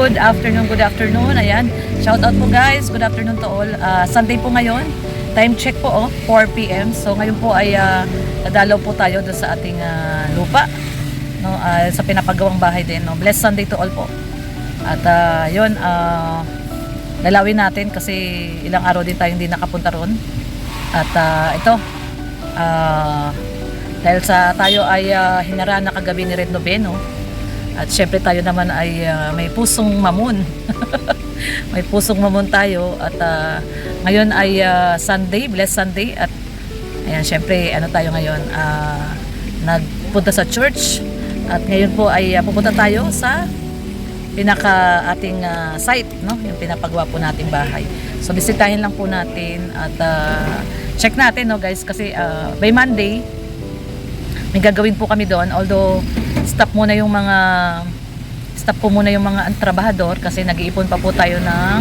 Good afternoon, good afternoon. Ayan, shout out po guys. Good afternoon to all. Sunday po ngayon. Time check po 4 p.m. So ngayon po ay dadalaw po tayo doon sa ating lupa, no, sa pinapagawang bahay din, no. Blessed Sunday to all po. At yun, dalawin natin kasi ilang araw din tayo hindi nakapunta ron. At ito, dahil sa tayo ay hinaraan na kagabi ni Red Noveno. At syempre tayo naman ay may pusong mamon. May pusong mamon tayo. At ngayon ay Sunday, Blessed Sunday. At ayan, syempre ano tayo ngayon, nagpunta sa church. At ngayon po ay pupunta tayo sa pinaka ating site, no? Yung pinapagawa po nating bahay. So bisitahin lang po natin at check natin, no guys, kasi by Monday may gagawin po kami doon, although stop muna yung mga trabahador kasi nag-iipon pa po tayo ng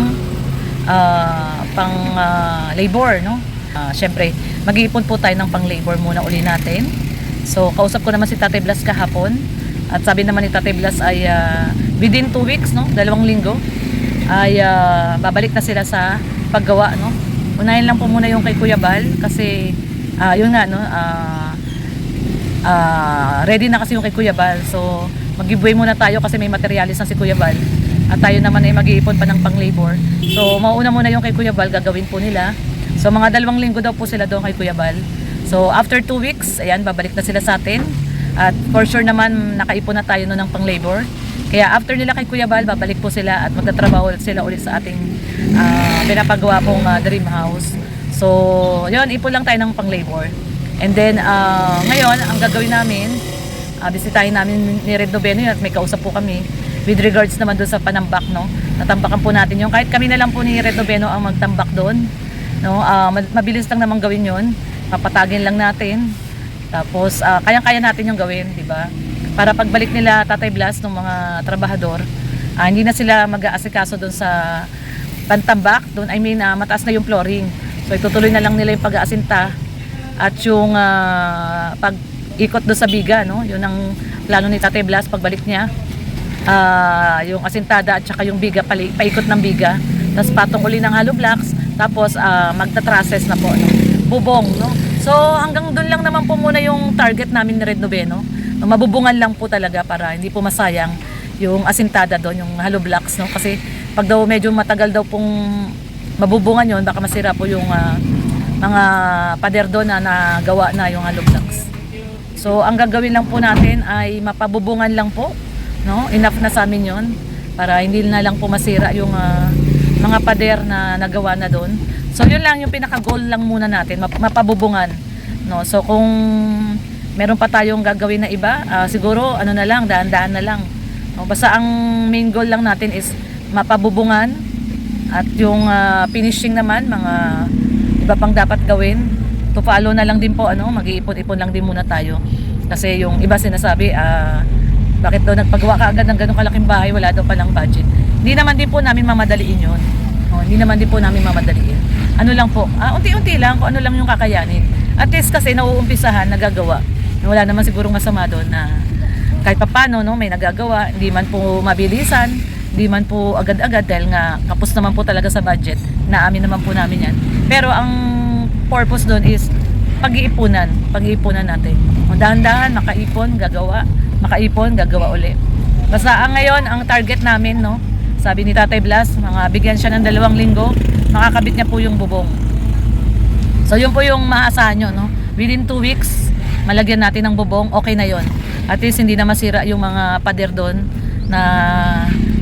pang labor, no. Syempre mag-iipon po tayo ng pang labor muna uli natin. So kausap ko naman si Tatay Blas kahapon at sabi naman ni Tatay Blas ay within 2 weeks, no, 2 linggo ay babalik na sila sa paggawa, no. Unahin lang po muna yung kay Kuya Bal kasi yun nga, no, ready na kasi yung kay Kuya Bal. So mag-giveaway muna tayo kasi may materialis na si Kuya Bal at tayo naman ay mag-iipon pa ng pang labor. So mauna muna yung kay Kuya Bal, gagawin po nila. So mga 2 linggo daw po sila doon kay Kuya Bal. So after 2 weeks, ayan, babalik na sila sa atin. At for sure naman nakaipon na tayo noon ng pang labor. Kaya after nila kay Kuya Bal, babalik po sila at magtatrabaho sila ulit sa ating pinapagawa pong dream house. So yun, ipon lang tayo ng pang labor. And then ngayon ang gagawin namin, bisitahin namin ni Red Noveno at may kausap po kami with regards naman doon sa panambak, no. Natambakan po natin yung kahit kami na lang po ni Red Noveno ang magtambak doon, no. Mabilis lang naman gawin yun, papatagin lang natin. Tapos kayang-kaya natin yung gawin, di ba? Para pagbalik nila Tatay Blas ng mga trabahador, hindi na sila mag-aasikaso doon sa pantambak doon. I mean, mataas na yung flooring. So itutuloy na lang nila yung pag-aasinta at yung pag-ikot doon sa biga, no? Yun ang plano ni Tatay Blas pagbalik niya. Yung asintada at saka yung biga, paikot ng biga. Tapos patong uli ng hollow blocks. Tapos magta-trusses na po, no? Bubong, no? So hanggang doon lang naman po muna yung target namin ni Red Noveno. Mabubungan lang po talaga para hindi po masayang yung asintada doon, yung hollow blocks, no? Kasi pag daw medyo matagal daw pong mabubungan yun, baka masira po yung mga pader doon na nagawa na yung hollow blocks. So ang gagawin lang po natin ay mapabubungan lang po, no? Enough na sa amin yun para hindi na lang po masira yung mga pader na nagawa na doon. So yun lang yung pinaka-goal lang muna natin, mapabubungan, no? So kung meron pa tayong gagawin na iba, siguro ano na lang, daan-daan na lang, no? Basta ang main goal lang natin is mapabubungan at yung finishing naman, mga iba pang dapat gawin. To follow na lang din po, ano, mag-iipon-ipon lang din muna tayo. Kasi yung iba sinasabi, bakit daw nagpagawa ka agad ng ganong kalaking bahay, wala daw palang budget. Hindi naman din po namin mamadaliin yun. Hindi naman din po namin mamadaliin. Ano lang po, unti-unti lang kung ano lang yung kakayanin. At least kasi nauumpisahan, nagagawa. Wala naman sigurong masama doon na kahit papano, no, may nagagawa. Hindi man po mabilisan, hindi man po agad-agad dahil nga kapos naman po talaga sa budget. Naamin naman po namin yan. Pero ang purpose doon is pag-iipunan natin. Dahan-dahan, makaipon, gagawa uli. Basta ngayon, ang target namin, no, sabi ni Tatay Blas, mga bigyan siya ng 2 linggo, makakabit niya po yung bubong. So yun po yung maasahan nyo, no. Within 2 weeks, malagyan natin ng bubong, okay na yon. At least hindi na masira yung mga pader doon na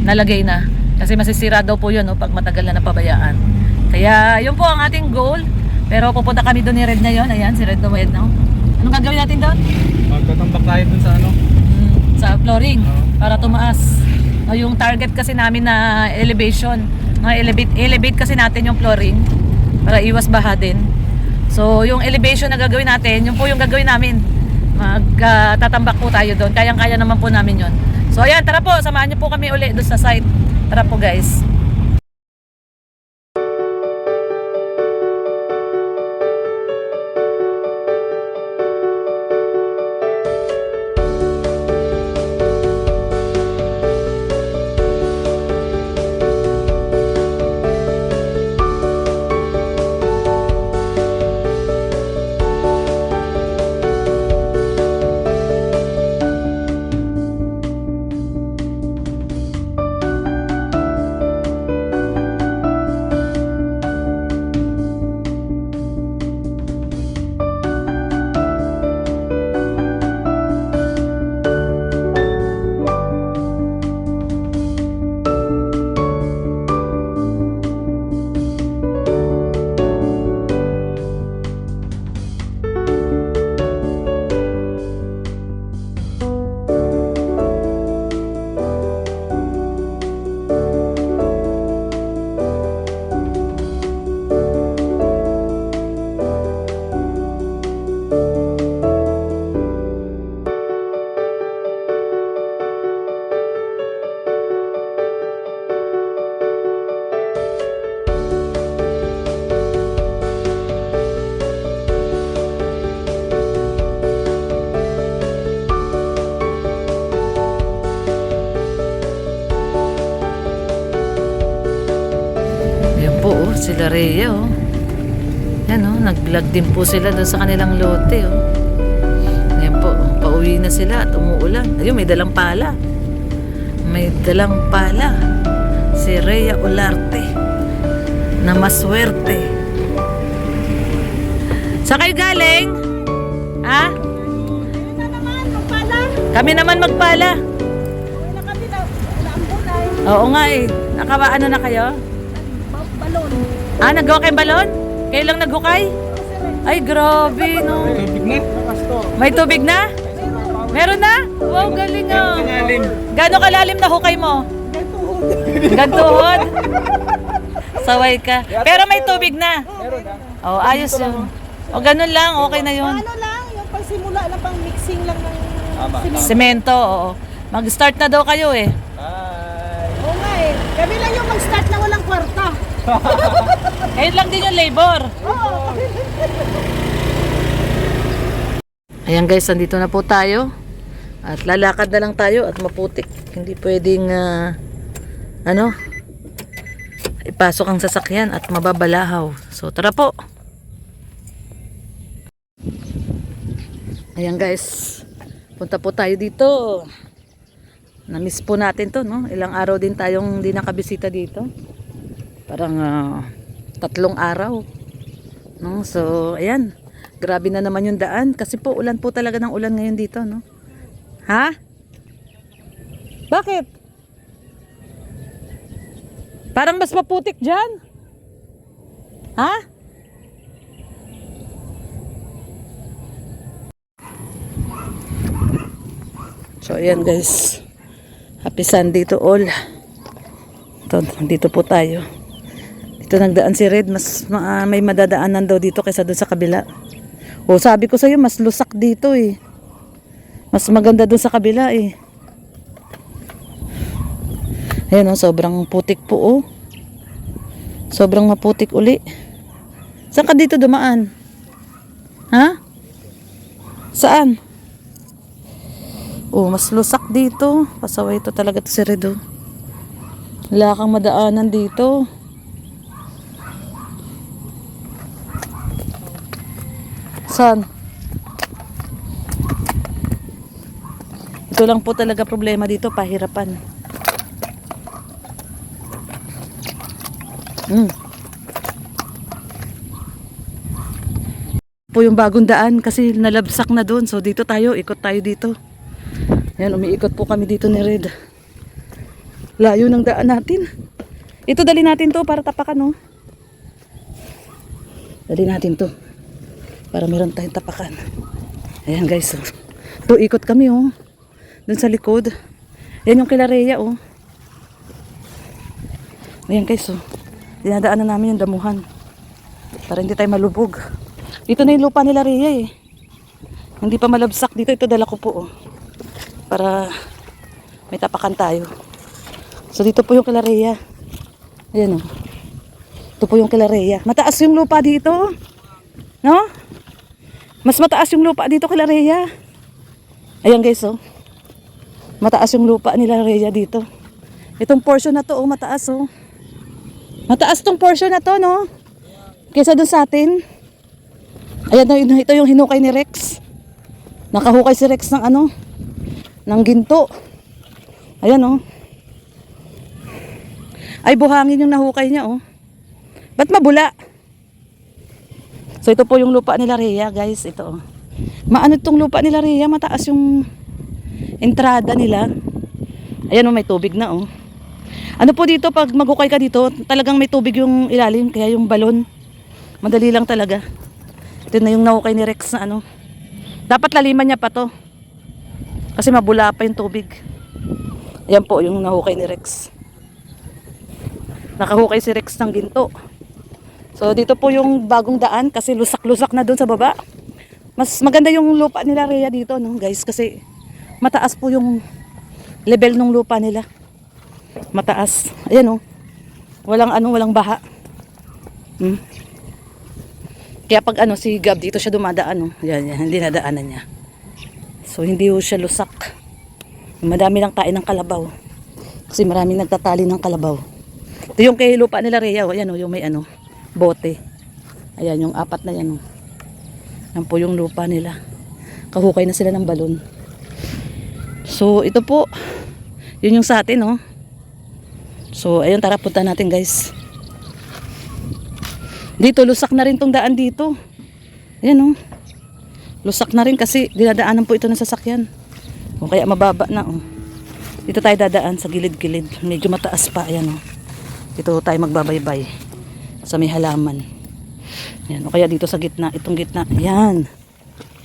nalagay na. Kasi masisira daw po yun, no, pag matagal na napabayaan. Kaya yun po ang ating goal. Pero pupunta kami doon ni Red ngayon. Ayan, si Red Noveno. Anong gagawin natin doon? Magtatambak tayo doon sa ano? Sa flooring, para tumaas. Yung target kasi namin na elevation. Elevate kasi natin yung flooring para iwas baha din. So yung elevation na gagawin natin, yun po yung gagawin namin. Magtatambak po tayo doon. Kayang-kaya naman po namin yun. So ayan, tara po, samahan niyo po kami uli doon sa site. Tara po guys. sila Rhea, oh. Yan, oh. Nag-vlog din po sila doon sa kanilang lote, oh. Ayan po, pauwi na sila at umuulan. Ayun, may dalang pala. May dalang pala. Si Rhea Olarte na maswerte. Saan kayo galing? Ha? Kami naman magpala. Oo nga eh. Ano na kayo? Balon. Ah, nagawa kayong balon? Kayo lang naghukay? Ay, grabe, no? Tubig na. May tubig na? Meron na? Wow, galing ah. Pangalim. Gano'ng kalalim na hukay mo? Gantuhod? Saway ka. Pero may tubig na. Meron na. Oh, ayos yun. O, ganun lang. Okay na yun. Ano lang, yung pagsimula na pang mixing lang ng Tama. Semento, oo. Mag-start na daw kayo eh. Bye. Oo nga eh. Kami lang yung mag-start na walang kwarta. Kayo lang din yung labor. Oo. Ayan guys, nandito na po tayo. At lalakad na lang tayo at maputik. Hindi pwedeng ipasok ang sasakyan at mababalahaw. So tara po. Ayan guys, punta po tayo dito. Na-miss po natin to, no? Ilang araw din tayong hindi nakabisita dito. Parang 3 araw. No? So ayan, grabe na naman yung daan. Kasi po ulan po talaga ng ulan ngayon dito, no? Ha? Bakit? Parang mas maputik dyan. Ha? So ayan guys. Happy Sunday to all. Ito, dito po tayo. Dito nagdaan si Red. Mas may madadaanan daw dito kaysa doon sa kabila. O sabi ko sa'yo, mas lusak dito eh. Mas maganda doon sa kabila eh. Ayan o, sobrang putik po oh. Sobrang maputik uli. Saan ka dito dumaan? Ha? Saan? Oh, mas lusak dito. Pasaway ito talaga to si Redo. Wala kang madaanan dito. Saan? Ito lang po talaga problema dito, pahirapan. Po yung bagong daan kasi nalabsak na doon. So dito tayo, ikot tayo dito. Yan, umiikot po kami dito ni Red. Layo ng daan natin. Ito, dali natin to para tapakan, oh. Dali natin to para meron tayong tapakan. Ayan guys, oh. Ito, ikot kami, oh. Doon sa likod. Ayan yung kila Rhea, oh. Ayan guys, oh. Dinadaanan namin yung damuhan para hindi tayo malubog. Dito na yung lupa nila Rhea, eh. Hindi pa malabsak dito. Ito, dala ko po, oh. Para may tapakan tayo. So dito po yung kila Rhea. Ayan o. Ito po yung kila Rhea. Mataas yung lupa dito. No? Mas mataas yung lupa dito kila Rhea. Ayan guys o. Mataas yung lupa nila Rhea dito. Itong portion na to o, mataas o. Mataas tong portion na to, no? Kaysa dun sa atin. Ayan o, ito yung hinukay ni Rex. Nakahukay si Rex ng ano? Ng ginto. Ayan oh. Ay buhangin yung nahukay niya oh. Ba't mabula? So ito po yung lupa nila Rhea guys. Ito oh. Maano itong lupa nila Rhea. Mataas yung entrada nila. Ayan oh, may tubig na oh. Ano po dito pag maghukay ka dito, talagang may tubig yung ilalim. Kaya yung balon, madali lang talaga. Ito na yung nahukay ni Rex na ano. Dapat laliman niya pa to. Kasi mabula pa yung tubig. Ayan po yung nahukay ni Rex. Nakahukay si Rex ng ginto. So dito po yung bagong daan kasi lusak-lusak na doon sa baba. Mas maganda yung lupa nila Rhea dito, no guys, kasi mataas po yung level ng lupa nila. Mataas. Ayan oh. Walang baha. Kaya pag si Gab dito siya dumadaan oh. Yan, hindi nadaanan niya. So hindi ho siya lusak. Madami lang tayo ng kalabaw. Kasi maraming nagtatali ng kalabaw. Ito yung kay lupa nila Rhea. Ayan o, yung may bote. Ayan yung apat na yan. Oh. Yan po yung lupa nila. Kahukay na sila ng balon. So ito po, yun yung sa atin, oh. So ayun, tara punta natin guys. Dito lusak na rin tong daan dito. Ayan, oh. Lusak na rin kasi dinadaanan po ito ng sasakyan. O kaya mababa na, oh. Dito tayo dadaan sa gilid-gilid. Medyo mataas pa, ayan, oh. Dito tayo magbabaybay sa may halaman. Ayan, o kaya dito sa gitna, itong gitna. Ayan.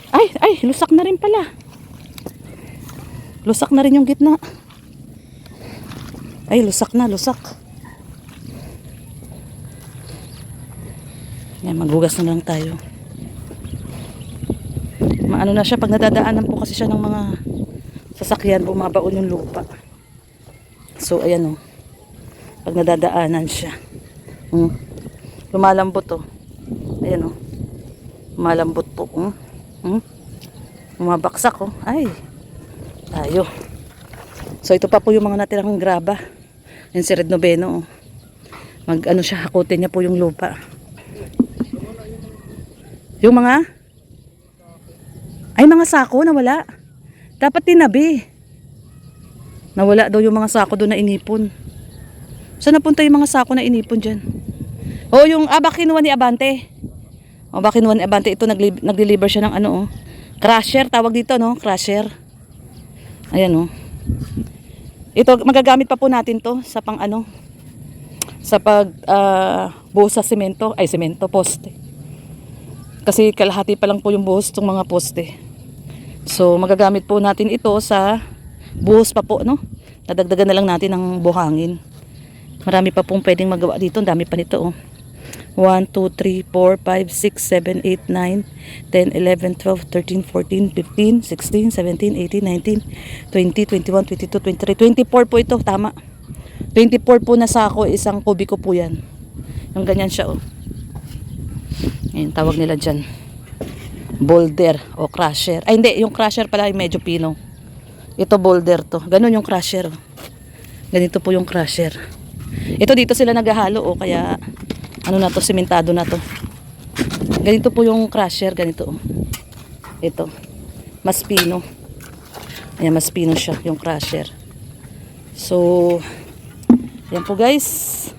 Ay, lusak na rin pala. Lusak na rin yung gitna. Ay, lusak na, lusak. Ayan, maghugas na lang tayo. Maano na siya, pag nadadaanan po kasi siya ng mga sasakyan, bumabaon yung lupa. So, ayan, oh. Pag nadadaanan siya. Lumalambot, oh. Ayan, oh. Lumalambot po. Bumabaksak, oh. Ay. Tayo. So, ito pa po yung mga natirang graba. Yung si Red Noveno, oh. Mag-ano siya, hakutin niya po yung lupa. Yung mga? Ay, mga sako, nawala. Dapat tinabi. Nawala daw yung mga sako doon na inipon. Saan napunta yung mga sako na inipon dyan? O, yung, baka kinuha ni Abante. O, baka kinuha ni Abante. Ito, nag-deliver siya ng ano, oh. Crusher, tawag dito, no? Crusher. Ayan, oh. Ito, magagamit pa po natin to sa pang ano, sa pag buhos sa semento, poste. Kasi kalahati pa lang po yung buhos ng mga poste. So, magagamit po natin ito sa buhos pa po, no? Dadagdagan na lang natin ng buhangin. Marami pa pong pwedeng magawa dito. Ang dami pa nito, oh. 1, 2, 3, 4, 5, 6, 7, 8, 9, 10, 11, 12, 13, 14, 15, 16, 17, 18, 19, 20, 21, 22, 23, 24 po ito, tama. 24 po na sako, isang kubiko po yan. Yung ganyan siya, oh. Ayan, tawag nila dyan. Boulder o crusher. Ay, hindi, yung crusher pala ay medyo pino. Ito boulder to. Ganun yung crusher. Ganito po yung crusher. Ito dito sila naghahalo, oh, kaya ano na to, simentado na to. Ganito po yung crusher, ganito, oh. Ito. Mas pino. Ayan, mas pino siya, yung crusher. So, yan po guys.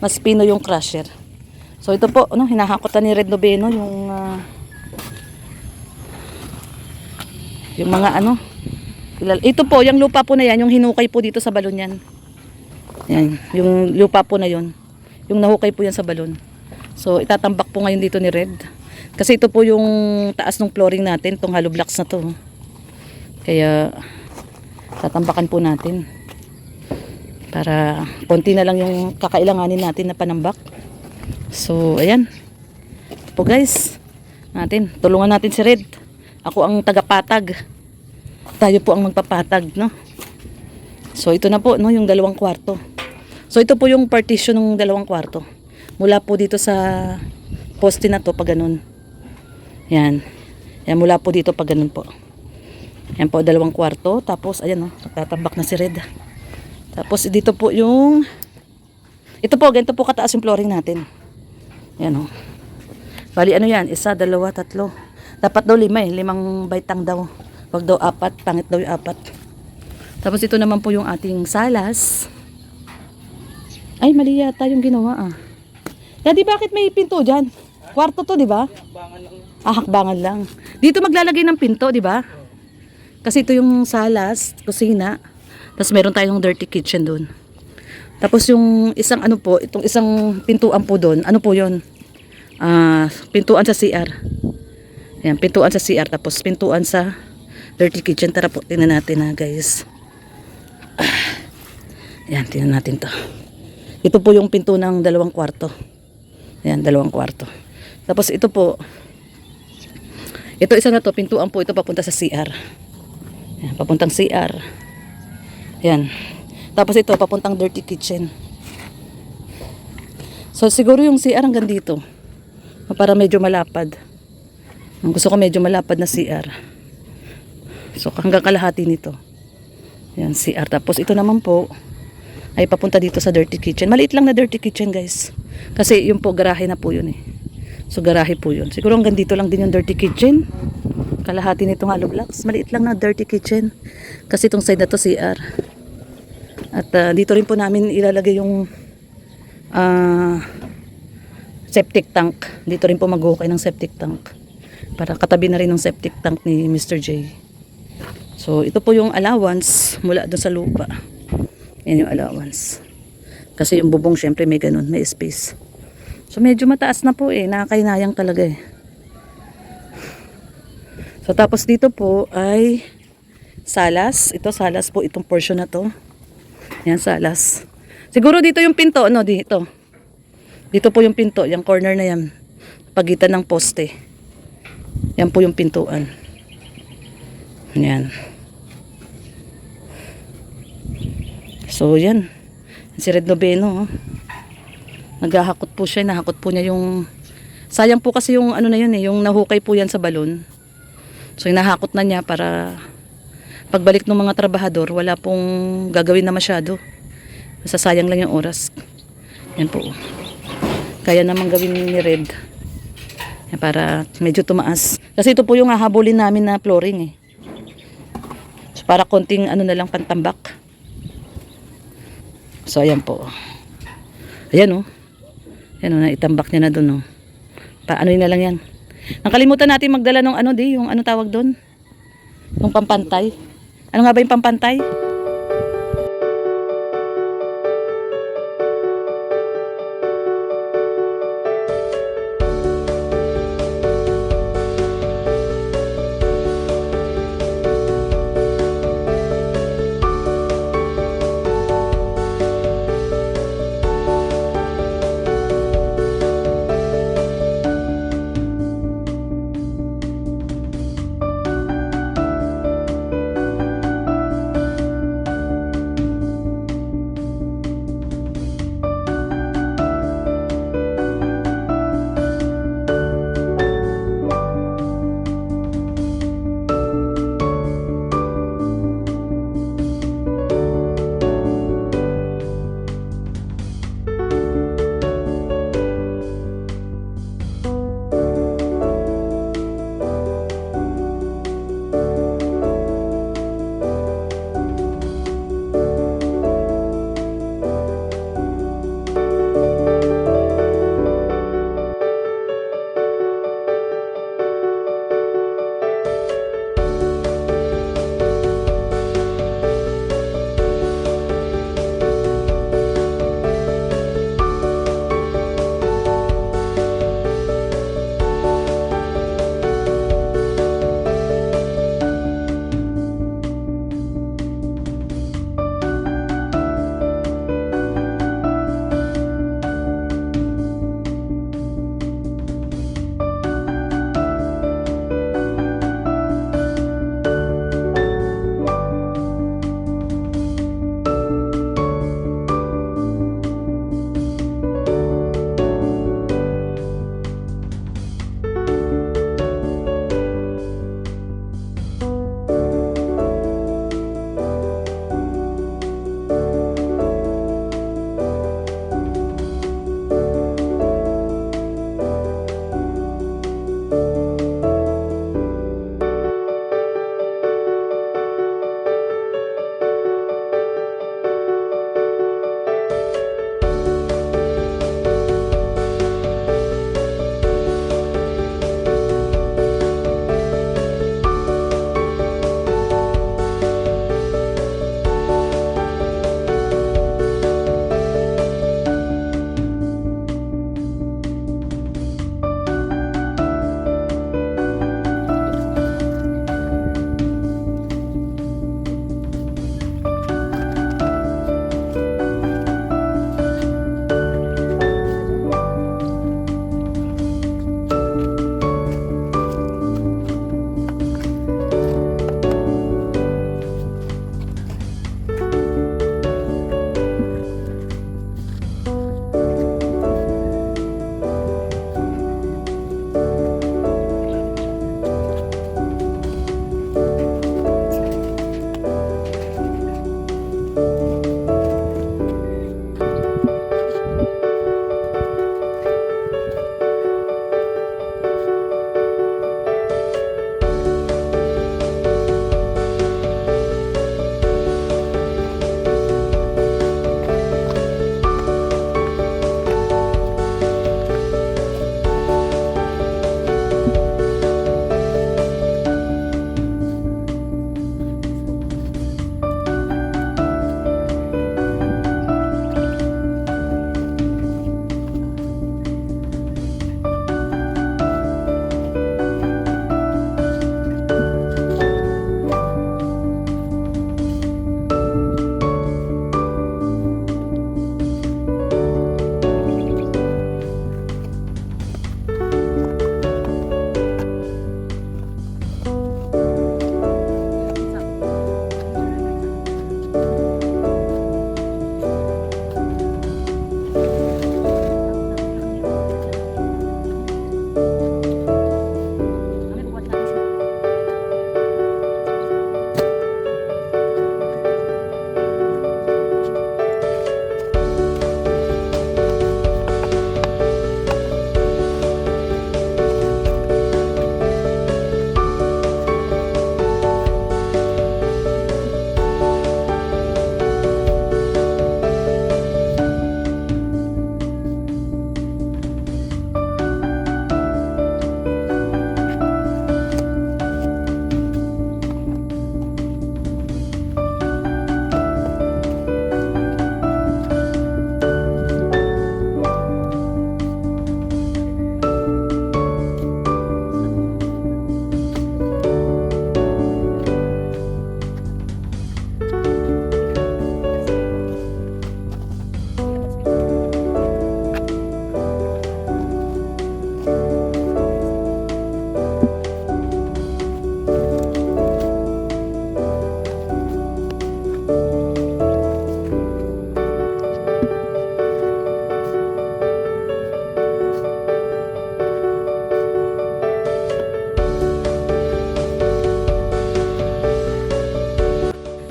Mas pino yung crusher. So, ito po, ano, hinahakotan ni Red Noveno yung mga ano. Ito po, yung lupa po na yan, yung hinukay po dito sa balon yan. Yan, yung lupa po na yon. Yung nahukay po yan sa balon. So, itatambak po ngayon dito ni Red. Kasi ito po yung taas ng flooring natin, itong hollow blocks na to. Kaya, tatambakan po natin. Para, konti na lang yung kakailanganin natin na panambak. So, ayan. Ito po guys. Tulungan natin si Red. Ako ang tagapatag. Tayo po ang magpapatag, no? So, ito na po, no, yung 2 kwarto. So, ito po yung partition ng 2 kwarto. Mula po dito sa poste na to, pag ganun. Yan. Yan, mula po dito, pag ganun po. Yan po, 2 kwarto. Tapos, ayan, no, tatambak na si Red. Tapos, dito po yung... Ito po, ganito po kataas yung flooring natin. Yan, oh. Bali, ano yan? 1, 2, 3. Dapat daw 5 eh. 5 baitang daw. Wag daw 4. Pangit daw yung 4. Tapos, ito naman po yung ating salas. Ay, mali yata yung ginawa, ah. Daddy, bakit may pinto dyan? Kwarto to, di ba? Hakbangan lang. Dito maglalagay ng pinto, di ba? Kasi ito yung salas, kusina. Tapos meron tayong dirty kitchen doon. Tapos yung isang ano po, itong isang pintuan po doon, ano po yun? Pintuan sa CR. Ayan, pintuan sa CR. Tapos pintuan sa dirty kitchen. Tara po, tingnan natin na guys. Ayan, tingnan natin to. Ito po yung pinto ng 2 kwarto. Ayan, 2 kwarto. Tapos ito po, ito isa na to, pintuan po ito papunta sa CR. Ayan, papuntang CR. Ayan. Tapos ito, papuntang dirty kitchen. So, siguro yung CR hanggang dito. Para medyo malapad. Gusto ko medyo malapad na CR. So, hanggang kalahati nito. Ayan, CR. Tapos ito naman po, ay papunta dito sa dirty kitchen. Maliit lang na dirty kitchen, guys. Kasi yun po, garahe na po yun eh. So garahe po yun. Siguro hanggang dito lang din yung dirty kitchen. Kalahati nitong hollow blocks. Maliit lang na dirty kitchen. Kasi itong side na to CR. At dito rin po namin ilalagay yung septic tank. Dito rin po mag-okay ng septic tank. Para katabi na rin ng septic tank ni Mr. J. So ito po yung allowance mula doon sa lupa. Yan yung allowance. Kasi yung bubong syempre may ganun, may space. So medyo mataas na po eh, nakakainayang talaga eh. So tapos dito po ay salas. Ito salas po itong portion na to. Yan salas. Siguro dito yung pinto, no, dito. Dito po yung pinto, yung corner na yan. Pagitan ng poste. Yan po yung pintuan. Yan. So yan. Si Red Noveno, oh. Naghahakot po siya, nahakot po niya yung sayang po kasi yung ano na yun eh, yung nahukay po yan sa balon. So hinahakot na niya para pagbalik ng mga trabahador, wala pong gagawin na masyado. Masasayang lang yung oras. Yan po. Kaya naman gawin ni Red. Yan, para medyo tumaas. Kasi ito po yung hahabulin namin na flooring eh. So para konting ano na lang pantambak. So ayan po. Ayan oh. Yan o, naitambak niya na doon o. Paano na lang yan. Nakalimutan natin magdala ng ano di, yung ano tawag doon? Yung pampantay. Ano nga ba yung pampantay?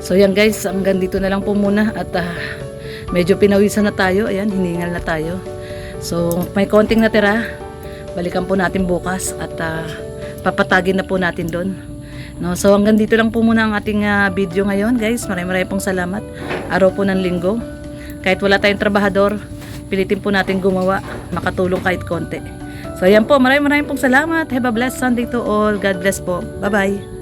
So yan guys, hanggang dito na lang po muna at medyo pinawisan na tayo. Ayan, hiningal na tayo. So may konting natira. Balikan po natin bukas at papatagin na po natin doon. No, so hanggang dito lang po muna ang ating video ngayon guys. Maraming pong salamat. Araw po ng linggo. Kahit wala tayong trabahador, pilitin po natin gumawa, makatulong kahit konti. So ayan po, maraming pong salamat. Have a blessed Sunday to all. God bless po. Bye-bye.